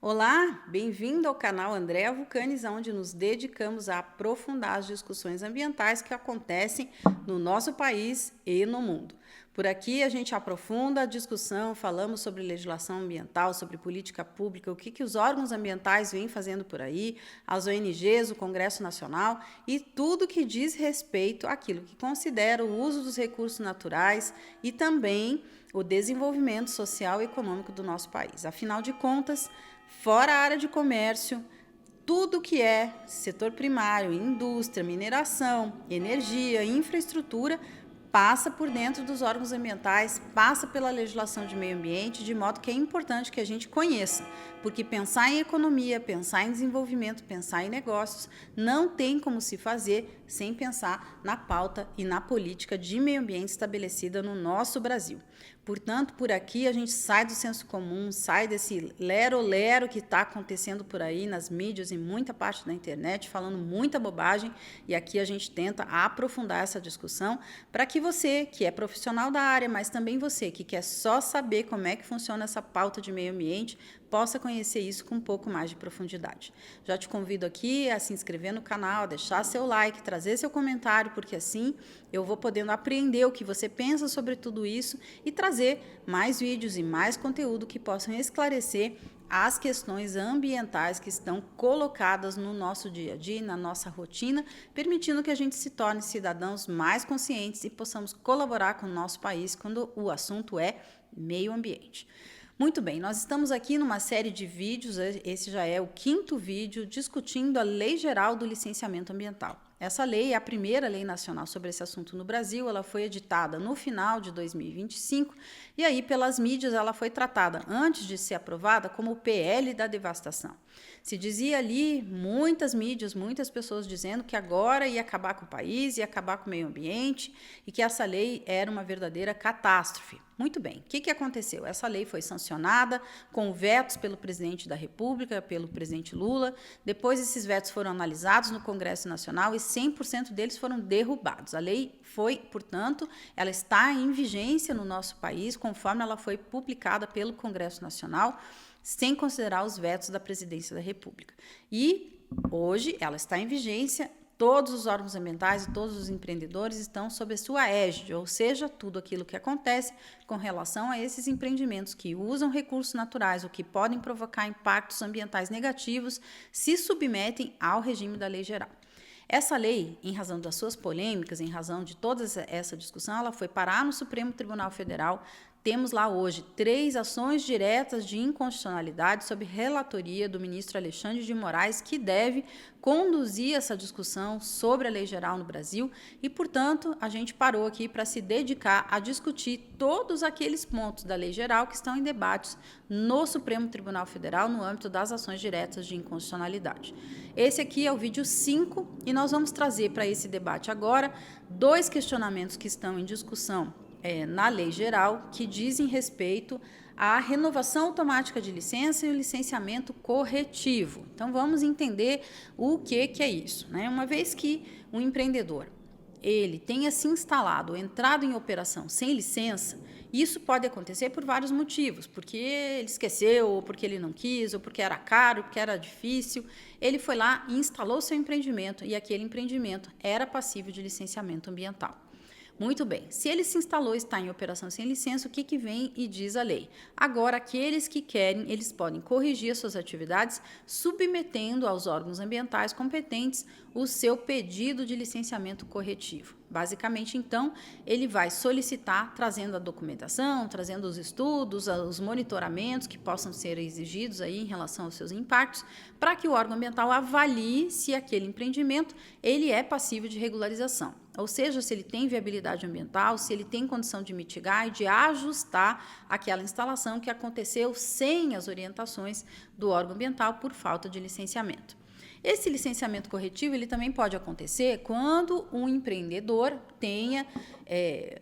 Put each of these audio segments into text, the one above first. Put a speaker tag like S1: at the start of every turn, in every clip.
S1: Olá, bem-vindo ao canal Andréa Vulcanes, onde nos dedicamos a aprofundar as discussões ambientais que acontecem no nosso país e no mundo. Por aqui a gente aprofunda a discussão, falamos sobre legislação ambiental, sobre política pública, o que os órgãos ambientais vêm fazendo por aí, as ONGs, o Congresso Nacional e tudo que diz respeito àquilo que considera o uso dos recursos naturais e também o desenvolvimento social e econômico do nosso país. Afinal de contas, fora a área de comércio, tudo que é setor primário, indústria, mineração, energia, infraestrutura, passa por dentro dos órgãos ambientais, passa pela legislação de meio ambiente, de modo que é importante que a gente conheça, porque pensar em economia, pensar em desenvolvimento, pensar em negócios, não tem como se fazer sem pensar na pauta e na política de meio ambiente estabelecida no nosso Brasil. Portanto, por aqui a gente sai do senso comum, sai desse lero-lero que está acontecendo por aí nas mídias e muita parte da internet, falando muita bobagem, e aqui a gente tenta aprofundar essa discussão para que você, que é profissional da área, mas também você, que quer só saber como é que funciona essa pauta de meio ambiente, possa conhecer isso com um pouco mais de profundidade. Já te convido aqui a se inscrever no canal, deixar seu like, trazer seu comentário, porque assim eu vou podendo aprender o que você pensa sobre tudo isso e trazer mais vídeos e mais conteúdo que possam esclarecer as questões ambientais que estão colocadas no nosso dia a dia, na nossa rotina, permitindo que a gente se torne cidadãos mais conscientes e possamos colaborar com o nosso país quando o assunto é meio ambiente. Muito bem, nós estamos aqui numa série de vídeos, esse já é o 5º vídeo, discutindo a Lei Geral do Licenciamento Ambiental. Essa lei é a primeira lei nacional sobre esse assunto no Brasil, ela foi editada no final de 2025 e aí pelas mídias ela foi tratada, antes de ser aprovada, como o PL da devastação. Se dizia ali, muitas mídias, muitas pessoas dizendo que agora ia acabar com o país, ia acabar com o meio ambiente e que essa lei era uma verdadeira catástrofe. Muito bem, o que aconteceu? Essa lei foi sancionada com vetos pelo presidente da República, pelo presidente Lula. Depois esses vetos foram analisados no Congresso Nacional e 100% deles foram derrubados. A lei foi, portanto, ela está em vigência no nosso país, conforme ela foi publicada pelo Congresso Nacional, sem considerar os vetos da Presidência da República. E hoje ela está em vigência. Todos os órgãos ambientais e todos os empreendedores estão sob a sua égide, ou seja, tudo aquilo que acontece com relação a esses empreendimentos que usam recursos naturais ou que podem provocar impactos ambientais negativos se submetem ao regime da Lei Geral. Essa lei, em razão das suas polêmicas, em razão de toda essa discussão, ela foi parar no Supremo Tribunal Federal. Temos lá hoje 3 ações diretas de inconstitucionalidade sob relatoria do ministro Alexandre de Moraes, que deve conduzir essa discussão sobre a Lei Geral no Brasil e, portanto, a gente parou aqui para se dedicar a discutir todos aqueles pontos da Lei Geral que estão em debates no Supremo Tribunal Federal no âmbito das ações diretas de inconstitucionalidade. Esse aqui é o vídeo 5 e nós vamos trazer para esse debate agora 2 questionamentos que estão em discussão na Lei Geral, que dizem respeito à renovação automática de licença e o licenciamento corretivo. Então, vamos entender o que é isso, né? Uma vez que um empreendedor ele tenha se instalado, entrado em operação sem licença, isso pode acontecer por vários motivos, porque ele esqueceu, ou porque ele não quis, ou porque era caro, porque era difícil. Ele foi lá e instalou seu empreendimento, e aquele empreendimento era passível de licenciamento ambiental. Muito bem, se ele se instalou e está em operação sem licença, o que vem e diz a lei? Agora, aqueles que querem, eles podem corrigir as suas atividades, submetendo aos órgãos ambientais competentes o seu pedido de licenciamento corretivo. Basicamente, então, ele vai solicitar, trazendo a documentação, trazendo os estudos, os monitoramentos que possam ser exigidos aí em relação aos seus impactos, para que o órgão ambiental avalie se aquele empreendimento ele é passível de regularização. Ou seja, se ele tem viabilidade ambiental, se ele tem condição de mitigar e de ajustar aquela instalação que aconteceu sem as orientações do órgão ambiental por falta de licenciamento. Esse licenciamento corretivo ele também pode acontecer quando um empreendedor tenha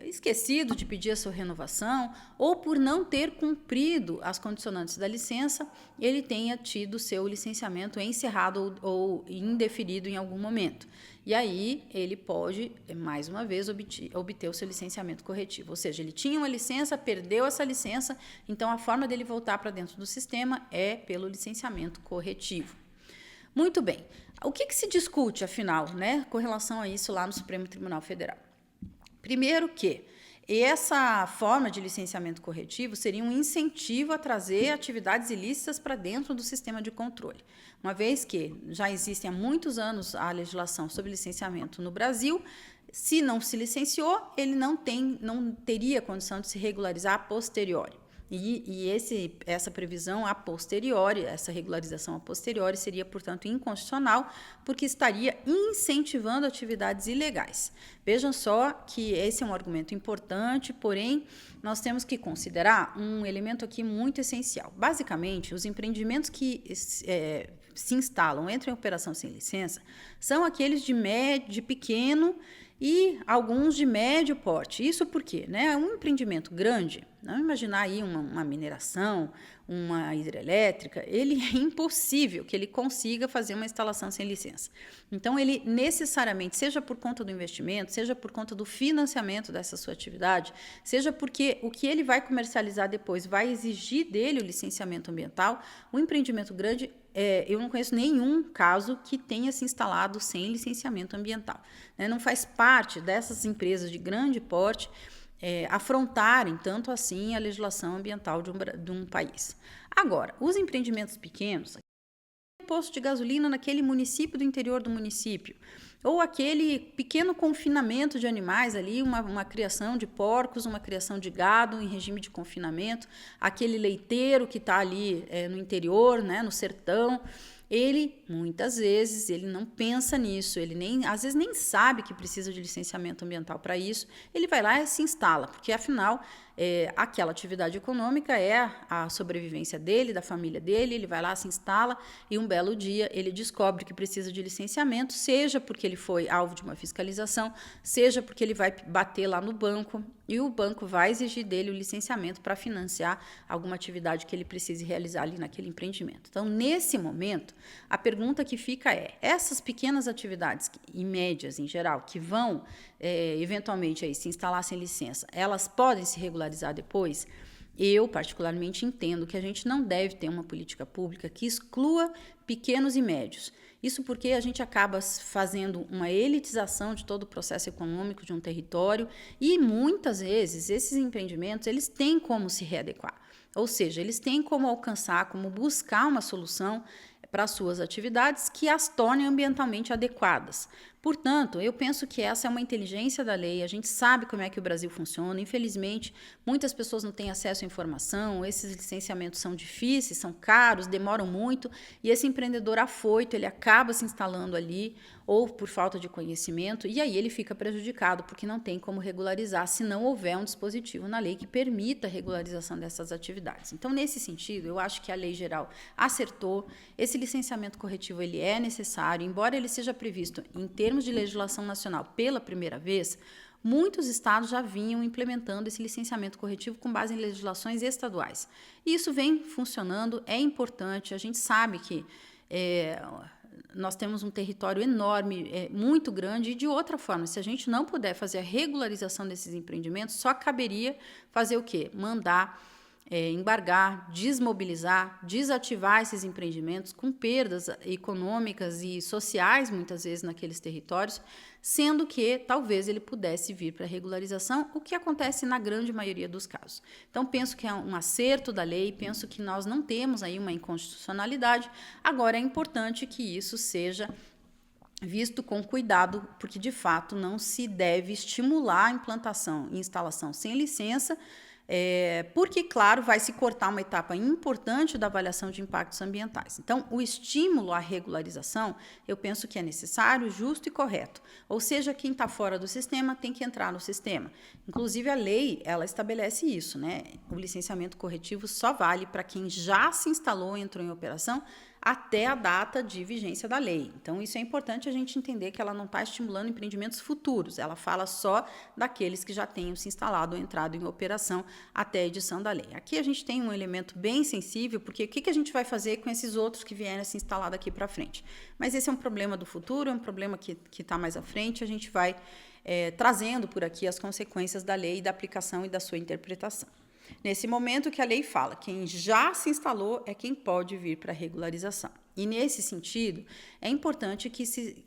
S1: esquecido de pedir a sua renovação ou por não ter cumprido as condicionantes da licença, ele tenha tido seu licenciamento encerrado ou indeferido em algum momento. E aí ele pode, mais uma vez, obter o seu licenciamento corretivo. Ou seja, ele tinha uma licença, perdeu essa licença, então a forma dele voltar para dentro do sistema é pelo licenciamento corretivo. Muito bem. O que se discute, afinal, né, com relação a isso lá no Supremo Tribunal Federal? Primeiro que essa forma de licenciamento corretivo seria um incentivo a trazer atividades ilícitas para dentro do sistema de controle, uma vez que já existem há muitos anos a legislação sobre licenciamento no Brasil. Se não se licenciou, ele não teria condição de se regularizar a posteriori. E essa previsão a posteriori, essa regularização a posteriori seria, portanto, inconstitucional, porque estaria incentivando atividades ilegais. Vejam só que esse é um argumento importante, porém, nós temos que considerar um elemento aqui muito essencial. Basicamente, os empreendimentos que se instalam, entram em operação sem licença, são aqueles de pequeno e alguns de médio porte. Isso porque, né, um empreendimento grande, não imaginar aí uma mineração, uma hidrelétrica, ele é impossível que ele consiga fazer uma instalação sem licença. Então, ele necessariamente, seja por conta do investimento, seja por conta do financiamento dessa sua atividade, seja porque o que ele vai comercializar depois vai exigir dele o licenciamento ambiental, o empreendimento grande, eu não conheço nenhum caso que tenha se instalado sem licenciamento ambiental. Né? Não faz parte dessas empresas de grande porte afrontarem tanto assim a legislação ambiental de um país. Agora, os empreendimentos pequenos, posto de gasolina naquele município do interior do município, ou aquele pequeno confinamento de animais ali, uma criação de porcos, uma criação de gado em regime de confinamento, aquele leiteiro que está ali no interior, né, no sertão, ele, muitas vezes, ele não pensa nisso, ele às vezes nem sabe que precisa de licenciamento ambiental para isso, ele vai lá e se instala, porque afinal aquela atividade econômica é a sobrevivência dele, da família dele, ele vai lá, se instala e um belo dia ele descobre que precisa de licenciamento, seja porque ele foi alvo de uma fiscalização, seja porque ele vai bater lá no banco e o banco vai exigir dele o licenciamento para financiar alguma atividade que ele precise realizar ali naquele empreendimento. Então, nesse momento, a pergunta que fica é, essas pequenas atividades e médias em geral, que vão eventualmente aí, se instalar sem licença, elas podem se regularizar depois? Eu, particularmente, entendo que a gente não deve ter uma política pública que exclua pequenos e médios. Isso porque a gente acaba fazendo uma elitização de todo o processo econômico de um território e, muitas vezes, esses empreendimentos eles têm como se readequar. Ou seja, eles têm como alcançar, como buscar uma solução para as suas atividades que as tornem ambientalmente adequadas. Portanto, eu penso que essa é uma inteligência da lei, a gente sabe como é que o Brasil funciona, infelizmente, muitas pessoas não têm acesso à informação, esses licenciamentos são difíceis, são caros, demoram muito, e esse empreendedor afoito, ele acaba se instalando ali, ou por falta de conhecimento, e aí ele fica prejudicado, porque não tem como regularizar se não houver um dispositivo na lei que permita a regularização dessas atividades. Então, nesse sentido, eu acho que a lei geral acertou, esse licenciamento corretivo ele é necessário, embora ele seja previsto em termos de legislação nacional pela primeira vez, muitos estados já vinham implementando esse licenciamento corretivo com base em legislações estaduais. E isso vem funcionando, é importante, a gente sabe que nós temos um território enorme, muito grande, e de outra forma, se a gente não puder fazer a regularização desses empreendimentos, só caberia fazer o quê? Mandar embargar, desmobilizar, desativar esses empreendimentos com perdas econômicas e sociais, muitas vezes, naqueles territórios, sendo que talvez ele pudesse vir para regularização, o que acontece na grande maioria dos casos. Então, penso que é um acerto da lei, penso que nós não temos aí uma inconstitucionalidade, agora é importante que isso seja visto com cuidado, porque, de fato, não se deve estimular a implantação e instalação sem licença, porque, claro, vai se cortar uma etapa importante da avaliação de impactos ambientais. Então, o estímulo à regularização, eu penso que é necessário, justo e correto. Ou seja, quem está fora do sistema tem que entrar no sistema. Inclusive, a lei, ela estabelece isso, né? O licenciamento corretivo só vale para quem já se instalou, entrou em operação, até a data de vigência da lei. Então, isso é importante a gente entender que ela não está estimulando empreendimentos futuros, ela fala só daqueles que já tenham se instalado ou entrado em operação até a edição da lei. Aqui a gente tem um elemento bem sensível, porque o que a gente vai fazer com esses outros que vierem a se instalar daqui para frente? Mas esse é um problema do futuro, é um problema que está mais à frente, a gente vai trazendo por aqui as consequências da lei, da aplicação e da sua interpretação. Nesse momento que a lei fala, quem já se instalou é quem pode vir para a regularização. E nesse sentido, é importante que,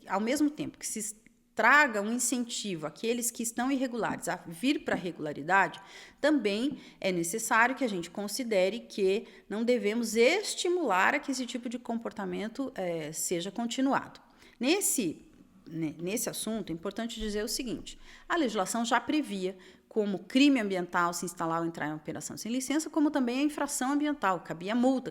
S1: ao mesmo tempo que se traga um incentivo àqueles que estão irregulares a vir para a regularidade, também é necessário que a gente considere que não devemos estimular a que esse tipo de comportamento seja continuado. Nesse assunto, é importante dizer o seguinte: a legislação já previa como crime ambiental se instalar ou entrar em operação sem licença, como também a infração ambiental. Cabia multa,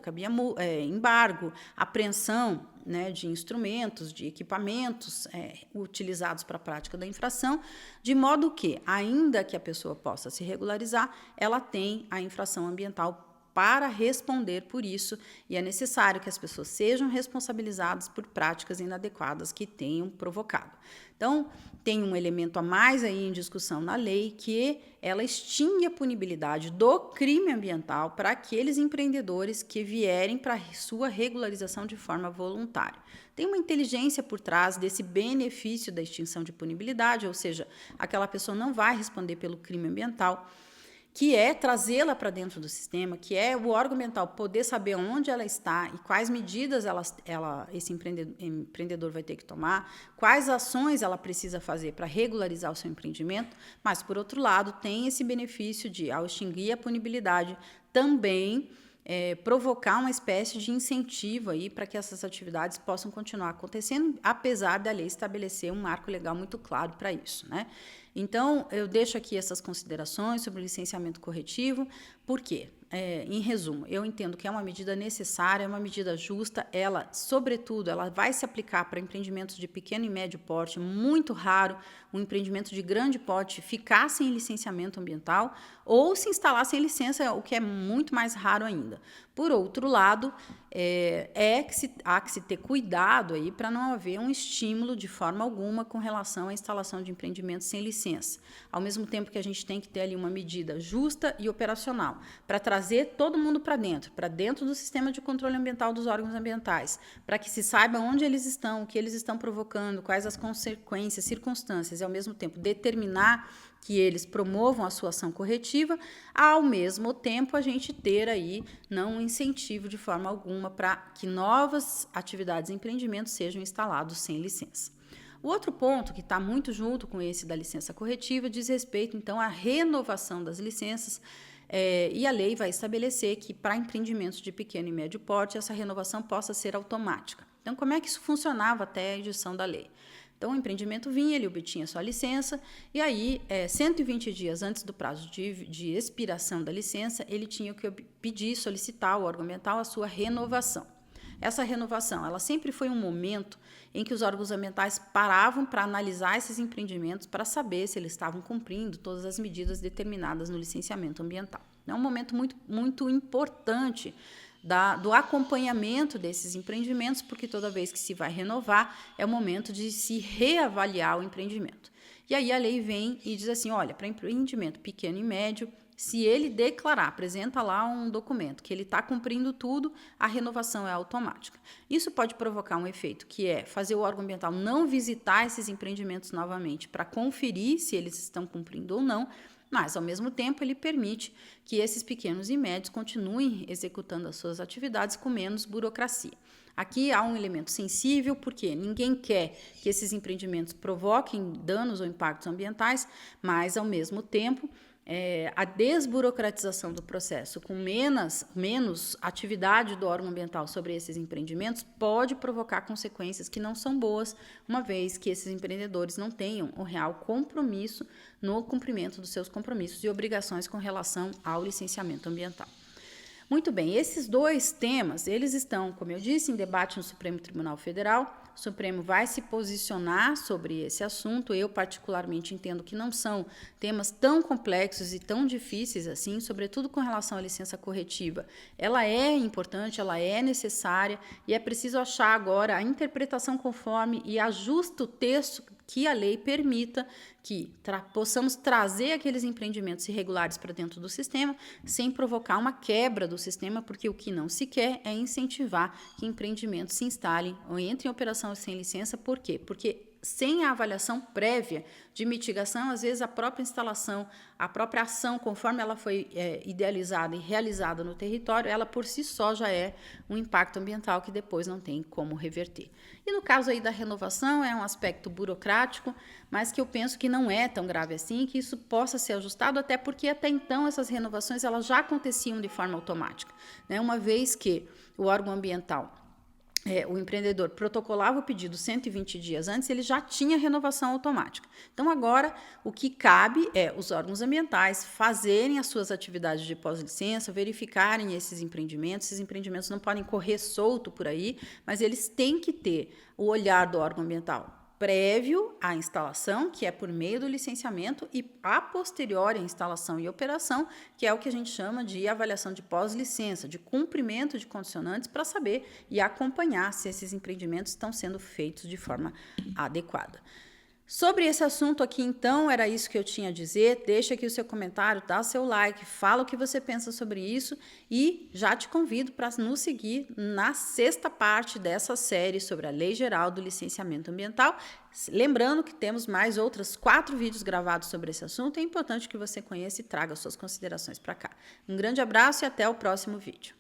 S1: embargo, apreensão, né, de instrumentos, de equipamentos utilizados para a prática da infração, de modo que, ainda que a pessoa possa se regularizar, ela tem a infração ambiental para responder por isso, e é necessário que as pessoas sejam responsabilizadas por práticas inadequadas que tenham provocado. Então, tem um elemento a mais aí em discussão na lei, que ela extingue a punibilidade do crime ambiental para aqueles empreendedores que vierem para sua regularização de forma voluntária. Tem uma inteligência por trás desse benefício da extinção de punibilidade, ou seja, aquela pessoa não vai responder pelo crime ambiental, que é trazê-la para dentro do sistema, que é o órgão ambiental poder saber onde ela está e quais medidas esse empreendedor vai ter que tomar, quais ações ela precisa fazer para regularizar o seu empreendimento, mas, por outro lado, tem esse benefício de, ao extinguir a punibilidade, também provocar uma espécie de incentivo aí para que essas atividades possam continuar acontecendo, apesar da lei estabelecer um marco legal muito claro para isso, né? Então, eu deixo aqui essas considerações sobre o licenciamento corretivo, porque, em resumo, eu entendo que é uma medida necessária, é uma medida justa, ela, sobretudo, ela vai se aplicar para empreendimentos de pequeno e médio porte, muito raro um empreendimento de grande porte ficar sem licenciamento ambiental ou se instalar sem licença, o que é muito mais raro ainda. Por outro lado, há que se ter cuidado aí para não haver um estímulo de forma alguma com relação à instalação de empreendimentos sem licença. Ao mesmo tempo que a gente tem que ter ali uma medida justa e operacional para trazer todo mundo para dentro do sistema de controle ambiental dos órgãos ambientais, para que se saiba onde eles estão, o que eles estão provocando, quais as consequências, circunstâncias, e ao mesmo tempo determinar que eles promovam a sua ação corretiva, ao mesmo tempo a gente ter aí não um incentivo de forma alguma para que novas atividades e empreendimentos sejam instalados sem licença. O outro ponto que está muito junto com esse da licença corretiva diz respeito, então, à renovação das licenças, e a lei vai estabelecer que para empreendimentos de pequeno e médio porte essa renovação possa ser automática. Então, como é que isso funcionava até a edição da lei? Então, o empreendimento vinha, ele obtinha sua licença, e aí, 120 dias antes do prazo de expiração da licença, ele tinha que pedir, solicitar ao órgão ambiental a sua renovação. Essa renovação, ela sempre foi um momento em que os órgãos ambientais paravam para analisar esses empreendimentos para saber se eles estavam cumprindo todas as medidas determinadas no licenciamento ambiental. É um momento muito, muito importante do acompanhamento desses empreendimentos, porque toda vez que se vai renovar, é o momento de se reavaliar o empreendimento. E aí a lei vem e diz assim, olha, para empreendimento pequeno e médio, se ele declarar, apresenta lá um documento que ele está cumprindo tudo, a renovação é automática. Isso pode provocar um efeito, que é fazer o órgão ambiental não visitar esses empreendimentos novamente para conferir se eles estão cumprindo ou não, mas, ao mesmo tempo, ele permite que esses pequenos e médios continuem executando as suas atividades com menos burocracia. Aqui há um elemento sensível, porque ninguém quer que esses empreendimentos provoquem danos ou impactos ambientais, mas, ao mesmo tempo, a desburocratização do processo com menos atividade do órgão ambiental sobre esses empreendimentos pode provocar consequências que não são boas, uma vez que esses empreendedores não tenham o real compromisso no cumprimento dos seus compromissos e obrigações com relação ao licenciamento ambiental. Muito bem, esses dois temas, eles estão, como eu disse, em debate no Supremo Tribunal Federal. O Supremo vai se posicionar sobre esse assunto. Eu, particularmente, entendo que não são temas tão complexos e tão difíceis assim, sobretudo com relação à licença corretiva. Ela é importante, ela é necessária e é preciso achar agora a interpretação conforme e ajusta o texto que a lei permita que possamos trazer aqueles empreendimentos irregulares para dentro do sistema sem provocar uma quebra do sistema, porque o que não se quer é incentivar que empreendimentos se instalem ou entrem em operação sem licença. Por quê? Porque sem a avaliação prévia de mitigação, às vezes a própria instalação, a própria ação, conforme ela foi idealizada e realizada no território, ela por si só já é um impacto ambiental que depois não tem como reverter. E no caso aí da renovação, é um aspecto burocrático, mas que eu penso que não é tão grave assim, que isso possa ser ajustado, até porque até então essas renovações elas já aconteciam de forma automática, né? Uma vez que o órgão ambiental o empreendedor protocolava o pedido 120 dias antes, ele já tinha renovação automática. Então, agora, o que cabe é os órgãos ambientais fazerem as suas atividades de pós-licença, verificarem esses empreendimentos não podem correr solto por aí, mas eles têm que ter o olhar do órgão ambiental prévio à instalação, que é por meio do licenciamento, e a posteriori à instalação e operação, que é o que a gente chama de avaliação de pós-licença, de cumprimento de condicionantes, para saber e acompanhar se esses empreendimentos estão sendo feitos de forma adequada. Sobre esse assunto aqui, então, era isso que eu tinha a dizer. Deixa aqui o seu comentário, dá o seu like, fala o que você pensa sobre isso e já te convido para nos seguir na 6ª parte dessa série sobre a Lei Geral do Licenciamento Ambiental. Lembrando que temos mais outros 4 vídeos gravados sobre esse assunto. É importante que você conheça e traga suas considerações para cá. Um grande abraço e até o próximo vídeo.